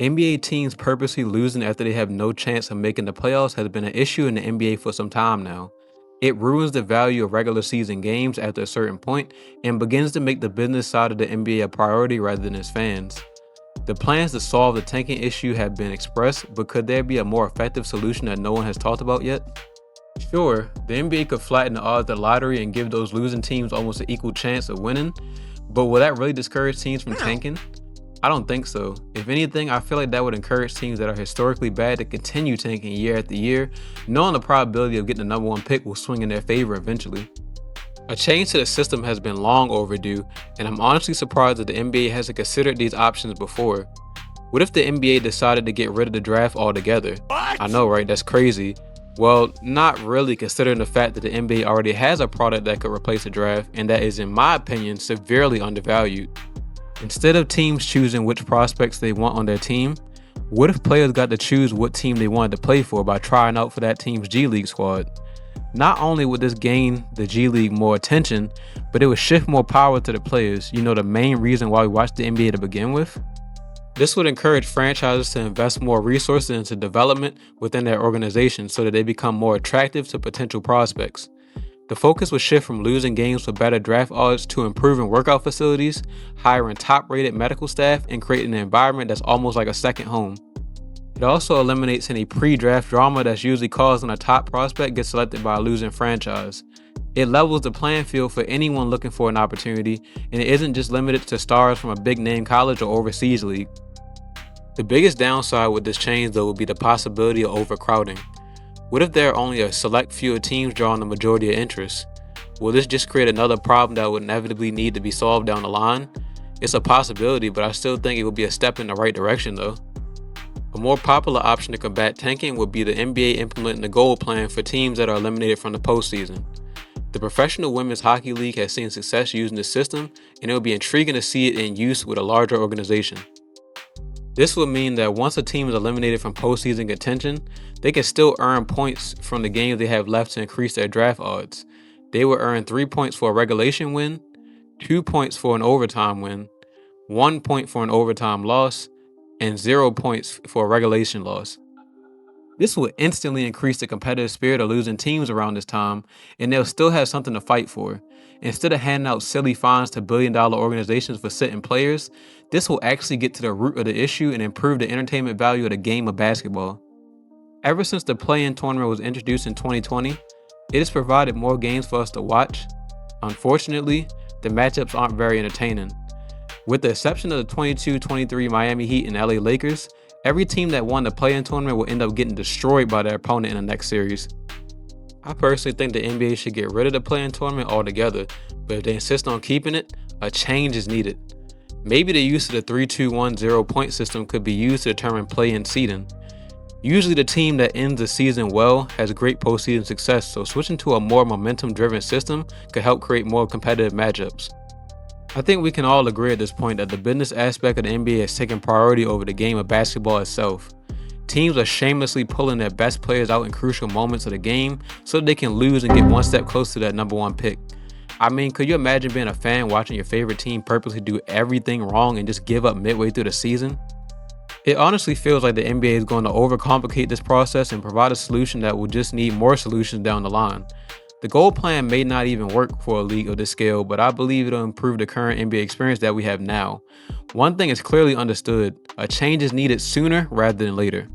NBA teams purposely losing after they have no chance of making the playoffs has been an issue in the NBA for some time now. It ruins the value of regular season games after a certain point and begins to make the business side of the NBA a priority rather than its fans. The plans to solve the tanking issue have been expressed, but could there be a more effective solution that no one has talked about yet? Sure, the NBA could flatten the odds of the lottery and give those losing teams almost an equal chance of winning, but will that really discourage teams from tanking? I don't think so. If anything, I feel like that would encourage teams that are historically bad to continue tanking year after year, knowing the probability of getting the number one pick will swing in their favor eventually. A change to the system has been long overdue, and I'm honestly surprised that the NBA hasn't considered these options before. What if the NBA decided to get rid of the draft altogether? I know, right? That's crazy. Well, not really, considering the fact that the NBA already has a product that could replace the draft, and that is, in my opinion, severely undervalued. Instead of teams choosing which prospects they want on their team, what if players got to choose what team they wanted to play for by trying out for that team's G League squad? Not only would this gain the G League more attention, but it would shift more power to the players, the main reason why we watched the NBA to begin with. This would encourage franchises to invest more resources into development within their organization so that they become more attractive to potential prospects. The focus would shift from losing games for better draft odds to improving workout facilities, hiring top-rated medical staff, and creating an environment that's almost like a second home. It also eliminates any pre-draft drama that's usually caused when a top prospect gets selected by a losing franchise. It levels the playing field for anyone looking for an opportunity, and it isn't just limited to stars from a big-name college or overseas league. The biggest downside with this change, though, would be the possibility of overcrowding. What if there are only a select few teams drawing the majority of interest? Will this just create another problem that would inevitably need to be solved down the line? It's a possibility, but I still think it would be a step in the right direction though. A more popular option to combat tanking would be the NBA implementing a goal plan for teams that are eliminated from the postseason. The Professional Women's Hockey League has seen success using this system, and it would be intriguing to see it in use with a larger organization. This would mean that once a team is eliminated from postseason contention, they can still earn points from the games they have left to increase their draft odds. They would earn 3 points for a regulation win, 2 points for an overtime win, 1 point for an overtime loss, and 0 points for a regulation loss. This would instantly increase the competitive spirit of losing teams around this time, and they'll still have something to fight for. Instead of handing out silly fines to billion-dollar organizations for sitting players, this will actually get to the root of the issue and improve the entertainment value of the game of basketball. Ever since the play-in tournament was introduced in 2020, it has provided more games for us to watch. Unfortunately, the matchups aren't very entertaining. With the exception of the 22-23 Miami Heat and LA Lakers, every team that won the play-in tournament will end up getting destroyed by their opponent in the next series. I personally think the NBA should get rid of the play-in tournament altogether, but if they insist on keeping it, a change is needed. Maybe the use of the 3-2-1-0 point system could be used to determine play-in seeding. Usually the team that ends the season well has great postseason success, so switching to a more momentum-driven system could help create more competitive matchups. I think we can all agree at this point that the business aspect of the NBA has taken priority over the game of basketball itself. Teams are shamelessly pulling their best players out in crucial moments of the game so that they can lose and get one step closer to that number one pick. I mean, could you imagine being a fan watching your favorite team purposely do everything wrong and just give up midway through the season? It honestly feels like the NBA is going to overcomplicate this process and provide a solution that will just need more solutions down the line. The goal plan may not even work for a league of this scale, but I believe it'll improve the current NBA experience that we have now. One thing is clearly understood: a change is needed sooner rather than later.